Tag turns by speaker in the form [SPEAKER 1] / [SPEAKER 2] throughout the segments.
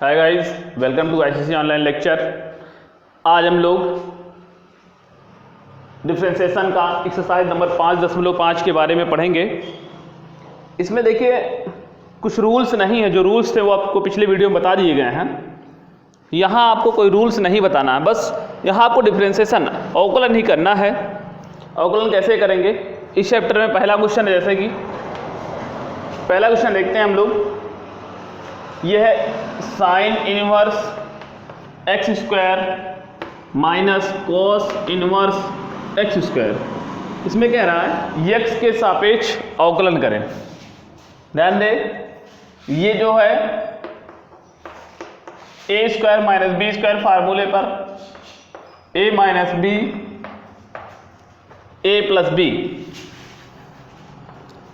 [SPEAKER 1] Hi guys, welcome to ICC online lecture. आज हम लोग डिफरेंशिएशन का एक्सरसाइज नंबर 5.5 के बारे में पढ़ेंगे। इसमें देखिए कुछ रूल्स नहीं है, जो रूल्स थे वो आपको पिछले वीडियो में बता दिए गए हैं। यहाँ आपको कोई रूल्स नहीं बताना है, बस यहाँ आपको डिफरेंशिएशन अवकलन ही करना है। अवकलन कैसे करेंगे इस चैप्टर में पहला क्वेश्चन है, जैसे कि पहला क्वेश्चन देखते हैं हम लोग। यह है sine inverse x square minus cos inverse x square. इसमें कह रहा है यक्स के सापेक्ष अवकलन करें। ध्यान दें, ये जो है A square minus B square फार्मूले पर A minus B A plus B,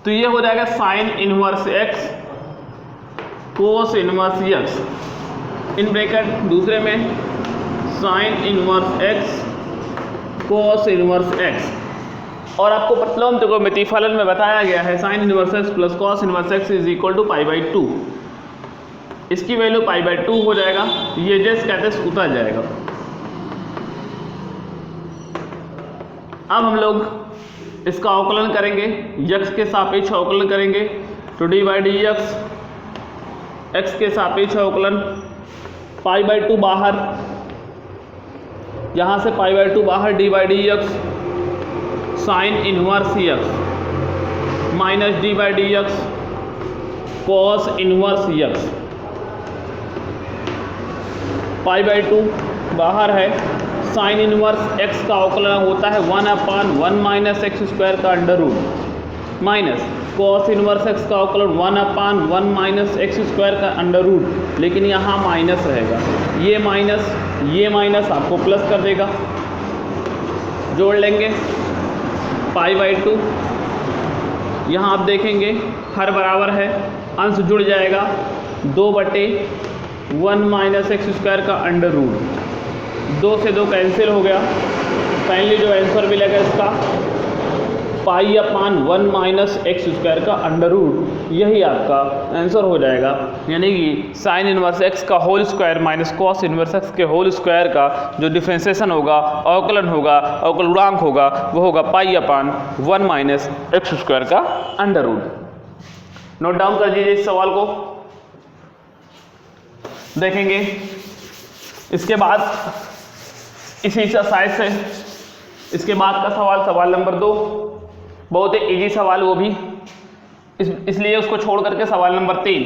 [SPEAKER 1] तो ये हो जाएगा sine inverse X cos inverse X in bracket, दूसरे में sine inverse X cos inverse X. और आपको प्रतिलोम त्रिकोणमिति फलन में बताया गया है sine inverse X plus cos inverse X is equal to π/2। इसकी वैल्यू π/2 हो जाएगा। ये जैसे कहते हैं उतर जाएगा। अब हम लोग इसका अवकलन करेंगे, यक्स के सापेक्ष अवकलन करेंगे। तो dy/dx x के सापेक्ष अवकलन π/2 बाहर, यहाँ से π/2 बाहर dy/dx sine inverse x minus dy/dx cos inverse x। π/2 बाहर है, साइन इनवर्स x का अवकलन होता है 1/1 माइनस एक्स स्क्वायर का under root minus cos inverse x का अवकलन 1/1 माइनस एक्स स्क्वायर का अंडर रूट, लेकिन यहाँ माइनस रहेगा। ये माइनस आपको प्लस कर देगा। जोड़ लेंगे π/2। यहाँ आप देखेंगे हर बराबर है, अंश जुड़ जाएगा 2/1 माइनस एक्स स्क्वायर का अंडर रूट। 2 से 2 कैंसिल हो गया। फाइनली जो आंसर मिलेगा इसका π/1 माइनस एक्स स्क्वायर का अंडर रूट, यही आपका आंसर हो जाएगा। यानी कि साइन इनवर्स एक्स का whole square minus cos inverse x के होल स्क्वायर का जो डिफरेंशिएशन होगा, अवकलन होगा, अवकलनांक होगा, वो होगा π/1 माइनस एक्स स्क्वायर का अंडर रूट। नोट डाउन कर दीजिए इस सवाल को। देखेंगे इसके बाद इसी एक्सरसाइज से इसके बाद का सवाल नंबर 2 बहुत ही इजी सवाल, वो भी इसलिए उसको छोड़ करके सवाल नंबर 3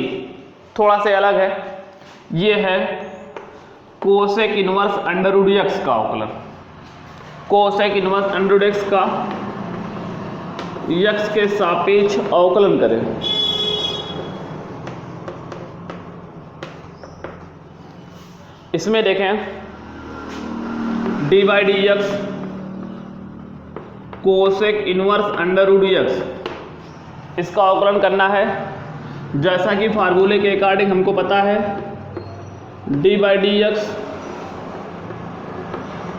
[SPEAKER 1] थोड़ा सा अलग है। ये है cosec inverse under root x का अवकलन। Cosec inverse under root x का एक्स के सापेक्ष अवकलन करें। इसमें देखें dy/dx cosec inverse under root x, इसका अवकलन करना है। जैसा कि फार्मूले के अकॉर्डिंग हमको पता है dy/dx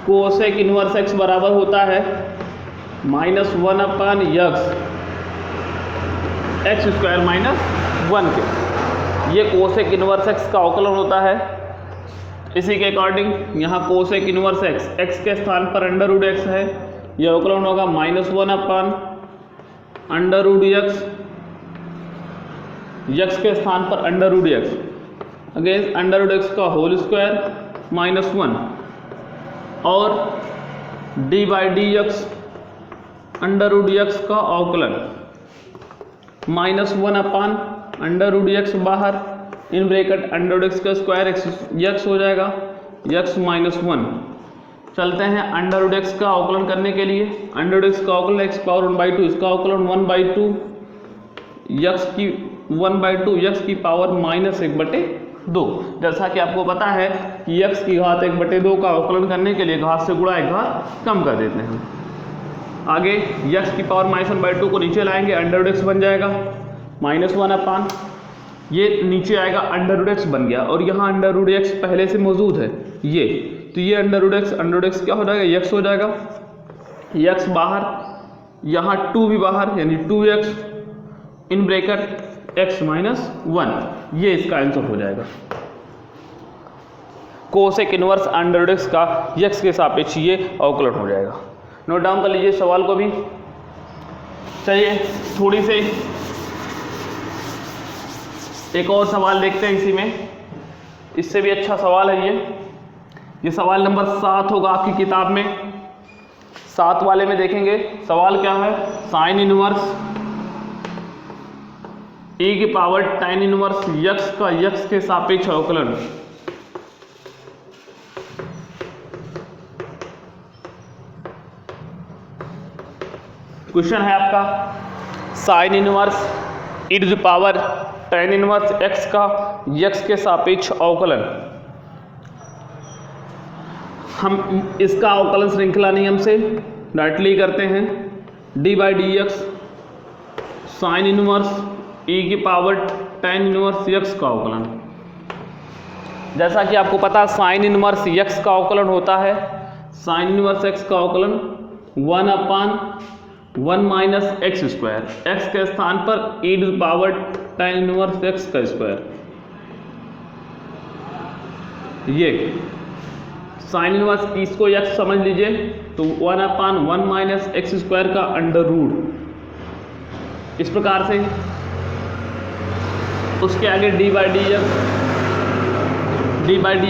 [SPEAKER 1] कोसेक इनवर्स एक्स बराबर होता है -1/x एक्स स्क्वायर माइनस 1 के। ये कोसेक इनवर्स एक्स का अवकलन होता है। इसी के अकॉर्डिंग यहाँ कोसेक इनवर्स एक्स के स्थान पर अंडर रूट एक्स है, यह अवकलन होगा -1/√x, x के स्थान पर under root x against under root x का होल स्क्वायर -1 और dy/dx अंडर रूट एक्स का अवकलन -1/√x बाहर in bracket under root x का स्क्वायर x हो जाएगा, x -1। चलते हैं अंडर रूट एक्स का अवकलन करने के लिए। अंडर रूट एक्स का अवकलन x पावर 1/2, इसका अवकलन 1/2 x की 1/2 x की पावर -1/2। जैसा कि आपको पता है कि x की घात 1/2 का अवकलन करने के लिए घात से गुणा एक घात कम कर देते हैं। आगे x की पावर -1/2 को नीचे लाएंगे, अंडर रूट एक्स बन जाएगा -1/, ये नीचे आएगा अंडर रूट एक्स बन गया, और यहाँ अंडर रूट एक्स पहले से मौजूद है ये, तो ये अंडर रूट एक्स क्या हो जाएगा, x हो जाएगा। x बाहर, यहाँ 2 भी बाहर, यानी 2x इन ब्रैकेट x -1, ये इसका आंसर हो जाएगा। Cosec inverse under root x का यक्स के सापेक्ष ये अवकलन हो जाएगा। नोट डाउन कर लीजिए सवाल को भी। चलिए थोड़ी से एक और सवाल देखते हैं इसी में, इससे भी अच्छा सवाल है ये सवाल नंबर 7 होगा आपकी किताब में। 7 वाले में देखेंगे सवाल क्या है, साइन इनवर्स e की पावर tan इनवर्स यक्स का यक्स के सापेक्ष अवकलन। क्वेश्चन है आपका sine inverse e to the power tan inverse x का x के सापेक्ष अवकलन। हम इसका अवकलन श्रृंखला नियम से डायरेक्टली करते हैं, D by D x sign inverse e की पावर tan इनवर्स x का अवकलन। जैसा कि आपको पता साइन इनवर्स x का अवकलन होता है, साइन इनवर्स x का अवकलन 1/1 माइनस एक्स स्क्वायर, एक्स के स्थान पर e to the power tan inverse x का स्क्वायर। ये साइन इनवर्स इसको x समझ लीजिए तो 1/1 माइनस एक्स स्क्वायर का अंडर रूट, इस प्रकार से। उसके आगे d by D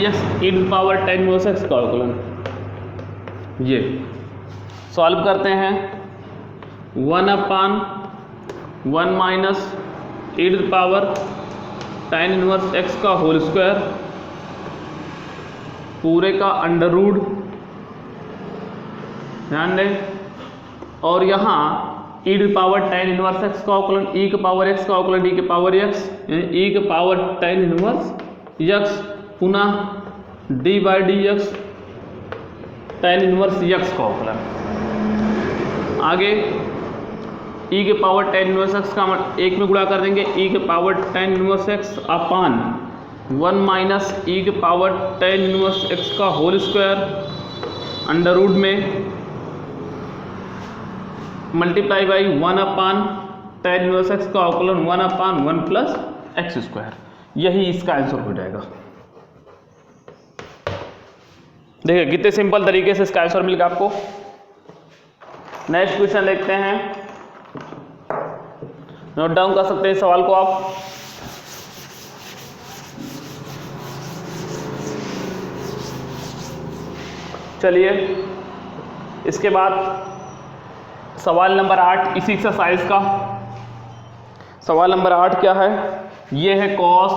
[SPEAKER 1] x e to the power tan inverse x का अवकलन। ये सॉल्व करते हैं 1/1 minus e to the power tan inverse x का होल स्क्वायर पूरे का अंडर रूट, ध्यान दें। और यहाँ e to the power tan inverse x का अवकलन, e के पावर x का अवकलन e के पावर x, यानी e के पावर tan इनवर्स x पुनः d by D x tan inverse x का अवकलन। आगे e के पावर tan इनवर्स x का एक में गुणा कर देंगे, e के पावर tan इनवर्स x अपान 1 माइनस e के पावर tan इनवर्स x का होल स्क्वायर अंडर रूट में multiply by 1/tan inverse x का अवकलन 1/1 प्लस एक्स स्क्वायर। यही इसका आंसर हो जाएगा। देखिए कितने सिंपल तरीके से इसका आंसर मिलेगा आपको। नेक्स्ट क्वेश्चन देखते हैं, नोट डाउन कर सकते हैं सवाल को आप। चलिए इसके बाद सवाल नंबर 8 इसी एक्सरसाइज का। सवाल नंबर 8 क्या है, ये है cos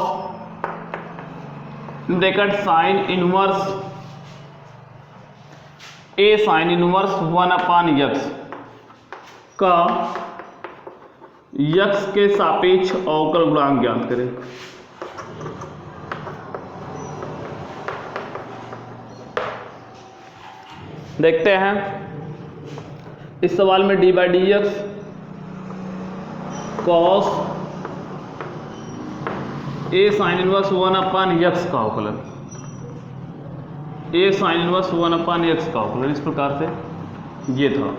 [SPEAKER 1] bracket sine inverse a sine inverse 1/x का x के सापेक्ष अवकल गुणांक ज्ञात करें। देखते हैं इस सवाल में d by D x cos a sine inverse 1/x का अवकलन, a साइन इनवर्स 1/x का अवकलन, इस प्रकार से ये था।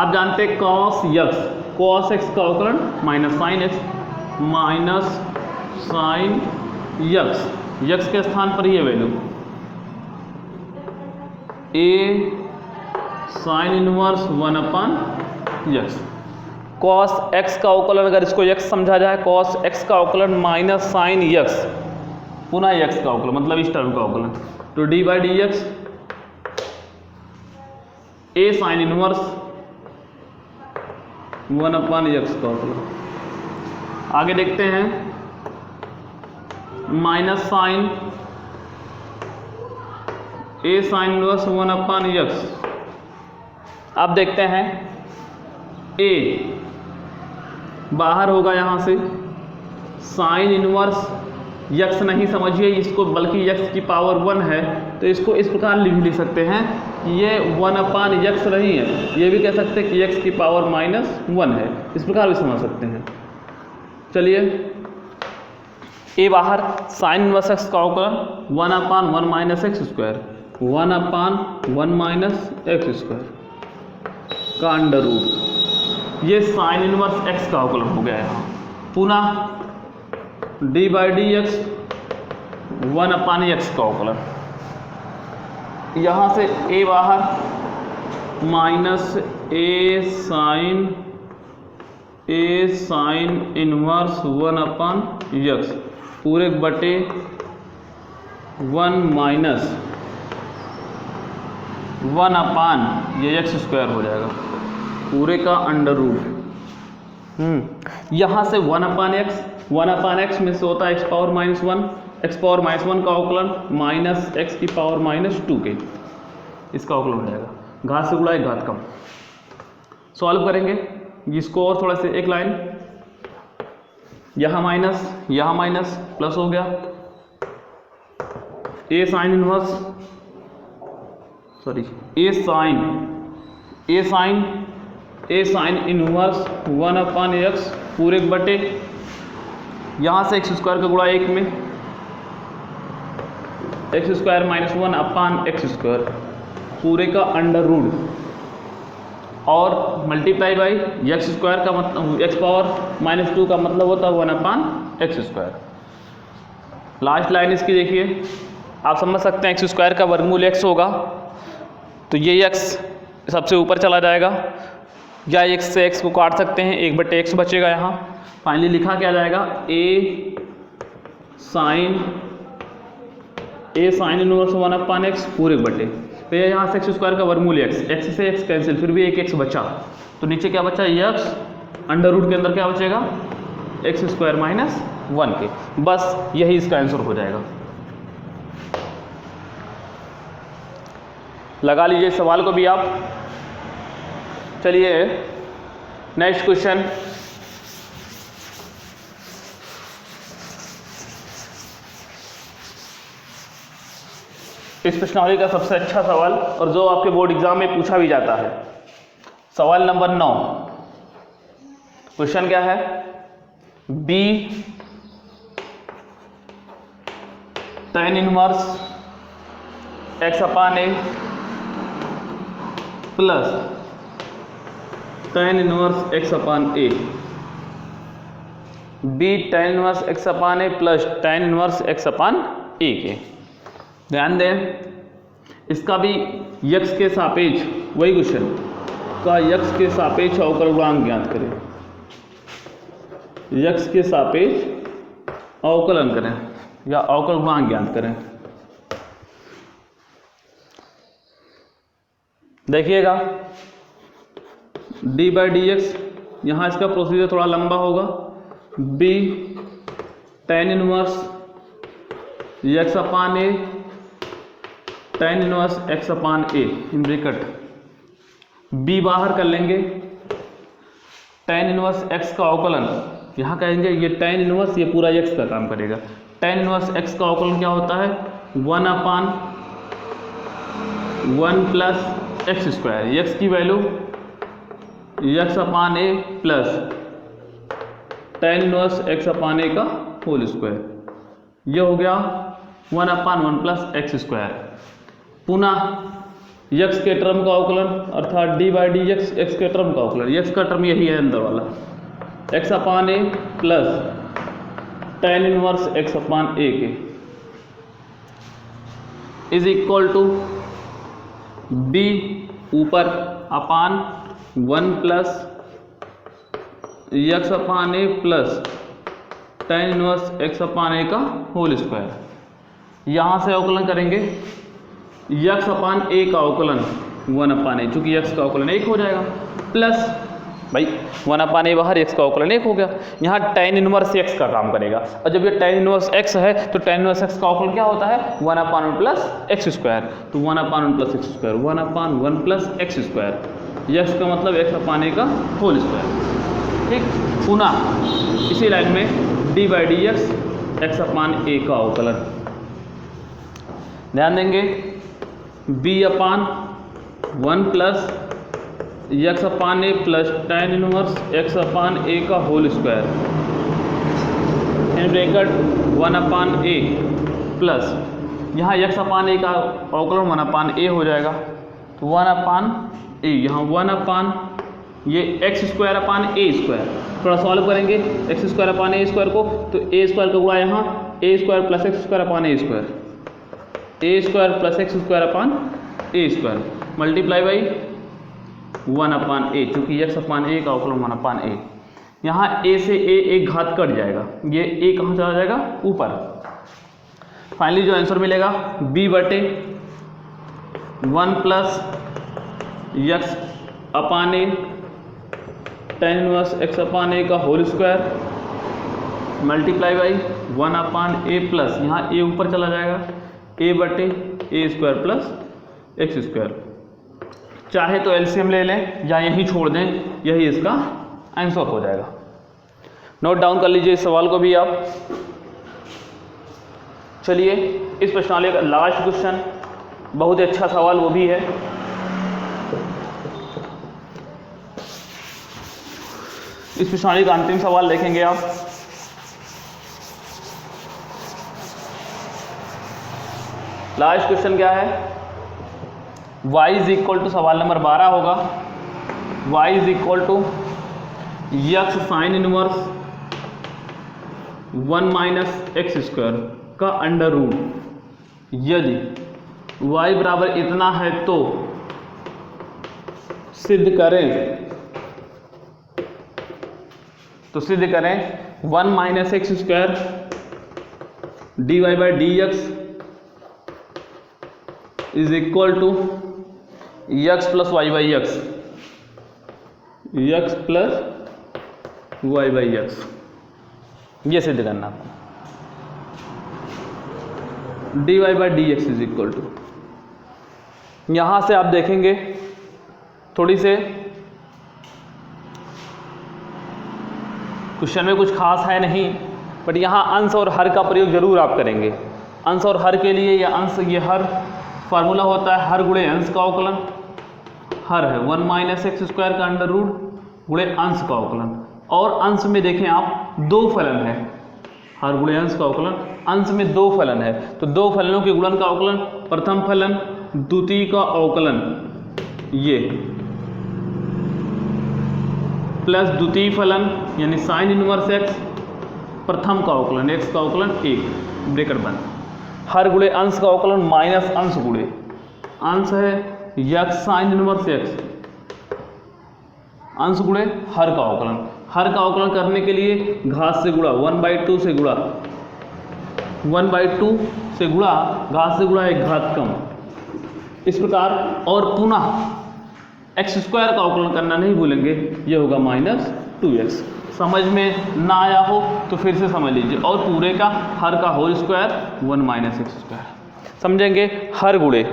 [SPEAKER 1] आप जानते हैं cos x का अवकलन माइनस साइन x के स्थान पर ये value a sine inverse 1/x। cos x का अवकलन अगर इसको x समझा जाए, cos x का अवकलन माइनस साइन x पुनः x का अवकलन, मतलब इस टर्म का अवकलन, तो d by D x a sine inverse 1/x का अवकलन। आगे देखते हैं minus sine a sine inverse 1/x। अब देखते हैं a बाहर होगा यहाँ से, साइन इनवर्स x नहीं समझिए इसको, बल्कि x की पावर 1 है, तो इसको इस प्रकार लिख सकते हैं कि ये 1/x नहीं है, ये भी कह सकते हैं कि x की पावर -1 है, इस प्रकार भी समझ सकते हैं। चलिए a बाहर, साइन इनवर्स x का अवकलन 1/1 minus x square, 1/1 minus x square का अंडर रूट, ये साइन इनवर्स x का अवकलन हो गया यहाँ। पुनः d by D x 1 upon x का अवकलन, यहाँ से a बाहर माइनस ए साइन इनवर्स 1 अपान एक्स पूरे बटे 1 माइनस 1 अपान ये एक्स स्क्वायर हो जाएगा पूरे का अंडर रूट। यहाँ से 1 अपान एक्स में से होता है एक्स पावर माइनस 1 का अवकलन माइनस एक्स की पावर माइनस 2 के, इसका अवकलन हो जाएगा। घात से गुणा एक घात कम। सॉल्व करेंगे इसको और थोड़ा से एक लाइन, यहाँ माइनस प्लस हो गया ए साइन इनवर्स 1 अपान एक्स पूरे बटे, यहाँ से एक्स स्क्वायर का गुणा एक में एक्स स्क्वायर माइनस 1 अपान एक्स स्क्वायर पूरे का अंडर रूट और मल्टीप्लाई बाई एक्स स्क्वायर का मतलब एक्स पावर माइनस 2 का मतलब होता है 1 अपान एक्स स्क्वायर। लास्ट लाइन इसकी देखिए, आप समझ सकते हैं एक्स स्क्वायर का वर्गमूल एक्स होगा तो ये एक्स सबसे ऊपर चला जाएगा, या एक्स से एक्स को काट सकते हैं, एक बटे एक्स बचेगा। यहाँ फाइनली लिखा क्या जाएगा ए साइन इनवर्स 1 अपान एक्स पूरे बटे, तो यहाँ से एक्स स्क्वायर का वर्गमूल एक्स से एक्स कैंसिल, फिर भी एक एक्स बचा, तो नीचे क्या बचा एक्स, अंडर रूट के अंदर क्या बचेगा एक्स स्क्वायर माइनस 1 के। बस यही इसका आंसर हो जाएगा। लगा लीजिए सवाल को भी आप। चलिए नेक्स्ट क्वेश्चन, इस प्रश्नावली का सबसे अच्छा सवाल और जो आपके बोर्ड एग्जाम में पूछा भी जाता है। सवाल नंबर 9, क्वेश्चन क्या है, B tan inverse x upon a plus tan inverse x upon A, B tan inverse x upon a plus tan inverse x upon ए के। ध्यान दें, इसका भी यक्स के सापेक्ष, वही क्वेश्चन का यक्स के सापेक्ष अवकल गुणांक ज्ञात करें, यक्स के सापेक्ष अवकलन करें या अवकल गुणांक ज्ञात करें। देखिएगा डी बाई डी एक्स, यहाँ इसका प्रोसीजर थोड़ा लंबा होगा। B tan inverse x upon a tan inverse x upon a in bracket, b बाहर कर लेंगे, tan इनवर्स एक्स का अवकलन यहाँ कहेंगे ये tan इनवर्स, ये पूरा एक्स का काम करेगा। tan इनवर्स एक्स का अवकलन क्या होता है 1 अपान 1 प्लस एक्स स्क्वायर, एक्स की value x upon a plus tan inverse x upon a का होल स्क्वायर, ये हो गया 1 अपान 1 प्लस एक्स स्क्वायर। पुनः यक्स के टर्म का अवकलन अर्थात D by D x, x के टर्म का अवकलन, यक्स का टर्म यही है अंदर वाला, x upon a plus tan inverse x upon ए के इज इक्वल टू बी ऊपर अपान 1 plus x upon a plus tan inverse x upon a का होल स्क्वायर। यहाँ से अवकलन करेंगे यक्स अपान ए का अवकलन 1 अपान ए, चूंकि यक्स का अवकलन 1 हो जाएगा, प्लस भाई 1 अपान ए बाहर, एक्स का अवकलन 1 हो गया। यहाँ tan इनवर्स एक्स का काम करेगा, और जब ये tan इनवर्स एक्स है तो tan इनवर्स एक्स का अवकलन क्या होता है 1 अपान 1 प्लस एक्स स्क्वायर, तो 1 अपान 1 प्लस एक्स स्क्वायर, 1 अपान 1 प्लस एक्स स्क्वायर, यक्स का मतलब एक्स अपान ए का होल स्क्वायर। ठीक, पुनः इसी लाइन में d by D x upon a का अवकलन, ध्यान देंगे b upon 1 plus x upon a plus tan inverse x upon a का whole square in bracket 1 upon a plus, यहाँ एक्स अपान ए का अवकलन 1 अपान ए हो जाएगा, तो 1 अपान ए, यहाँ 1 अपान ये X square upon A square, थोड़ा सॉल्व करेंगे X square upon A square को, तो ए स्क्वायर का गुणा यहाँ A square plus x square upon A square, A square plus x square upon A square multiply by 1 upon A, चूँकि X upon a का अवकलन 1 upon ए। यहाँ ए से ए एक घात कट जाएगा, ये ए कहाँ चला जाएगा ऊपर। फाइनली जो आंसर मिलेगा b बटे 1 plus x upon a tan inverse x upon a का whole square multiply by 1 upon a plus, यहाँ ए ऊपर चला जाएगा, ए बटे a square plus x square. चाहे तो एलसीएम ले लें या यहीं छोड़ दें, यही इसका आंसर हो जाएगा। नोट डाउन कर लीजिए इस सवाल को भी आप। चलिए इस प्रश्नावली का लास्ट क्वेश्चन, बहुत ही अच्छा सवाल वो भी है। इस प्रश्नावली का अंतिम सवाल देखेंगे आप। लास्ट क्वेश्चन क्या है, y इज इक्वल टू, सवाल नंबर 12 होगा, y is equal to x sine inverse 1 minus x square का अंडर रूट, यदि y बराबर इतना है तो सिद्ध करें, तो सिद्ध करें 1 minus x square D Y by D x is equal to x plus y by x, x plus y by x, ये सिद्ध करना आपको। D Y by D x is equal to, यहां से आप देखेंगे थोड़ी से क्वेश्चन में कुछ खास है नहीं, बट यहाँ अंश और हर का प्रयोग जरूर आप करेंगे। अंश और हर के लिए या अंश, ये हर फार्मूला होता है हर गुणे अंश का अवकलन, हर है 1 माइनस एक्स स्क्वायर का अंडर रूट गुणे अंश का अवकलन। और अंश में देखें आप दो फलन है, हर गुणे अंश का अवकलन, अंश में दो फलन है, तो दो फलनों के गुणन का अवकलन, प्रथम फलन द्वितीय का अवकलन ये, प्लस द्वितीय फलन यानी साइन इनवर्स एक्स, प्रथम का अवकलन एक्स का अवकलन 1 ब्रैकेट बंद, हर गुणे अंश का अवकलन माइनस अंश गुणे अंश है यक्स साइन इनवर्स एक्स, अंश गुणे हर का अवकलन, हर का अवकलन करने के लिए घात से गुणा 1/2 से गुणा, 1/2 से गुणा, घात से गुणा एक घात कम, इस प्रकार। और पुनः एक्स स्क्वायर का अवकलन करना नहीं भूलेंगे, ये होगा -2x। समझ में ना आया हो तो फिर से समझ लीजिए, और पूरे का हर का whole square 1 minus x square. समझेंगे हर गुणे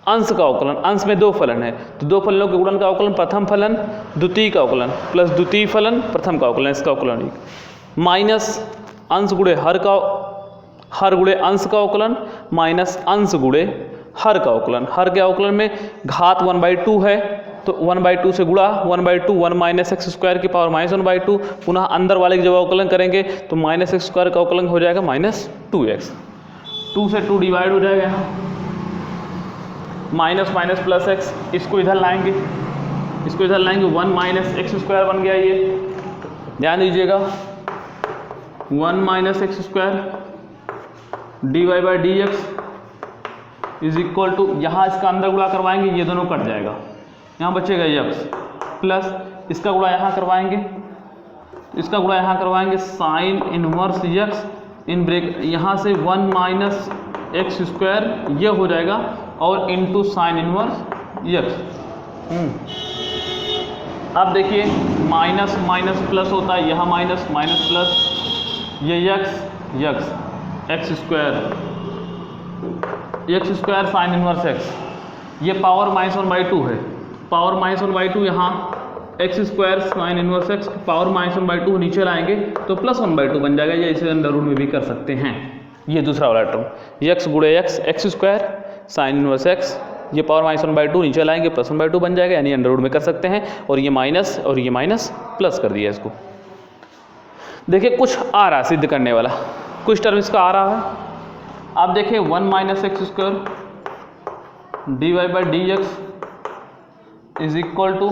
[SPEAKER 1] अंश का अवकलन, अंश में दो फलन है तो दो फलनों के गुणन का अवकलन प्रथम फलन द्वितीय का अवकलन प्लस द्वितीय फलन प्रथम का अवकलन, इसका अवकलन माइनस अंश गुणे हर का, हर गुणे अंश का अवकलन माइनस अंश गुणे हर का अवकलन, हर के अवकलन में घात 1/2 है तो 1/2 से गुणा 1/2 1 माइनस एक्स स्क्वायर की पावर -1/2, पुनः अंदर वाले के जब अवकलन करेंगे तो माइनस एक्स स्क्वायर का अवकलन हो जाएगा -2x, 2 से 2 डिवाइड हो जाएगा यहाँ, माइनस माइनस प्लस एक्स, इसको इधर लाएंगे, इसको इधर लाएंगे 1 माइनस एक्स स्क्वायर बन गया, ये ध्यान दीजिएगा 1 minus x square D Y by D x is equal to, यहाँ इसका अंदर गुणा करवाएंगे ये दोनों कट जाएगा, यहाँ बचेगा यक्स प्लस इसका गुणा यहाँ करवाएंगे, इसका गुणा यहाँ करवाएंगे साइन इनवर्स यक्स इन ब्रेक, यहाँ से 1 माइनस एक्स स्क्वायर ये हो जाएगा और इनटू साइन इनवर्स यक्स। अब देखिए माइनस माइनस प्लस होता है, यहाँ माइनस माइनस प्लस, ये x x x square sine inverse x, ये पावर -1/2 है, पावर -1/2 यहाँ x square sine inverse x power -1/2 नीचे लाएंगे तो +1/2 बन जाएगा, या इसे अंडर रूट में भी कर सकते हैं। ये दूसरा वाला टर्म यक्स गुणे x, x square sine inverse x, ये पावर -1/2 नीचे लाएंगे +1/2 बन जाएगा, यानी अंडर रूट में कर सकते हैं। और ये माइनस और ये माइनस प्लस कर दिया इसको। देखिए कुछ आ रहा है सिद्ध करने वाला, कुछ टर्म इसका आ रहा है। आप देखिए 1 minus x square D Y by D x is equal to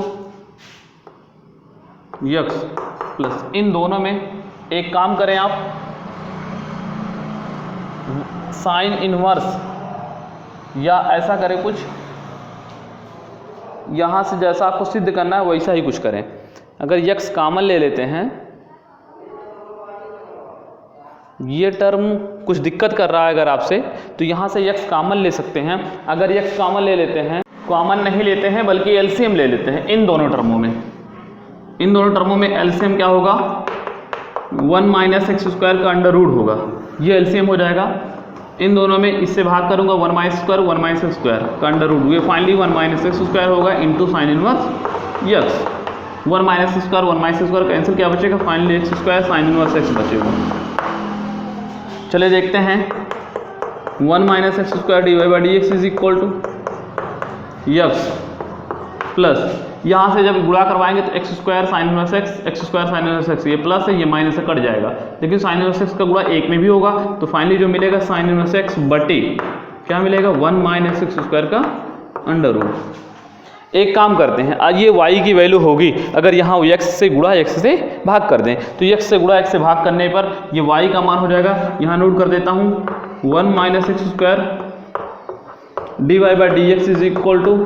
[SPEAKER 1] x plus, इन दोनों में एक काम करें आप, साइन इनवर्स या ऐसा करें कुछ, यहाँ से जैसा आपको सिद्ध करना है वैसा ही कुछ करें। अगर यक्स कॉमन ले लेते हैं, ये टर्म कुछ दिक्कत कर रहा है अगर आपसे, तो यहाँ से यक्स कॉमन ले सकते हैं। अगर यक्स कॉमन ले लेते हैं, कॉमन नहीं लेते हैं बल्कि एलसीएम ले लेते हैं इन दोनों टर्मों में, इन दोनों टर्मों में एलसीएम क्या होगा, 1 माइनस एक्स स्क्वायर का अंडर रूट होगा, ये एलसीएम हो जाएगा। इन दोनों में इससे भाग करूंगा 1 minus square 1 minus x square का अंडर रूट, ये फाइनली 1 माइनस एक्स स्क्वायर होगा into sine inverse x. 1 minus square 1 minus square cancel, क्या बचेगा, finally x square sine inverse x बचेगा। चले देखते हैं, 1 minus x square D Y by D x is equal to x plus, यहाँ से जब गुणा करवाएंगे तो x square sine inverse x, x square sine inverse x, ये प्लस है ये माइनस से कट जाएगा, लेकिन साइन इनवर्स एक्स का गुणा एक में भी होगा, तो फाइनली जो मिलेगा साइन इनवर्स एक्स बटे क्या मिलेगा, 1 माइनस एक्स स्क्वायर का अंडर रूट। एक काम करते हैं, आज ये y की वैल्यू होगी, अगर यहाँ x से गुणा x से भाग कर दें तो x से गुणा x से भाग करने पर ये y का मान हो जाएगा, यहाँ नोट कर देता हूँ, 1 minus x square D Y by D x is equal to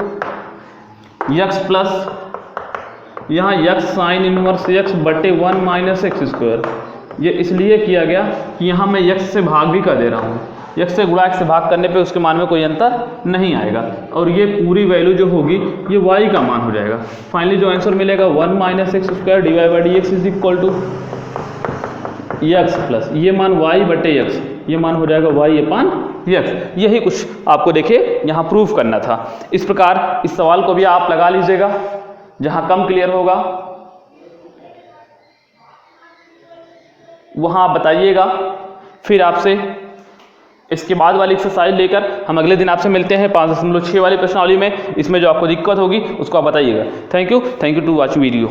[SPEAKER 1] x plus, यहाँ यक्स साइन इनवर्स यक्स बटे 1 माइनस एक्स स्क्वायर। ये इसलिए किया गया कि यहाँ मैं यक्स से भाग भी कर दे रहा हूँ, यक्स से गुणा एक्स से भाग करने पे उसके मान में कोई अंतर नहीं आएगा, और ये पूरी वैल्यू जो होगी ये y का मान हो जाएगा। फाइनली जो आंसर मिलेगा 1 minus x square D Y by D x is equal to x plus, ये मान y बटे यक्स, ये मान हो जाएगा y अपान यक्स। यही कुछ आपको देखिए यहाँ प्रूफ करना था। इस प्रकार इस सवाल को भी आप लगा लीजिएगा, जहाँ कम क्लियर होगा वहाँ आप बताइएगा। फिर आपसे इसके बाद वाली एक्सरसाइज लेकर हम अगले दिन आपसे मिलते हैं 5.6 वाली प्रश्नावली में। इसमें जो आपको दिक्कत होगी उसको आप बताइएगा। Thank you to watch video.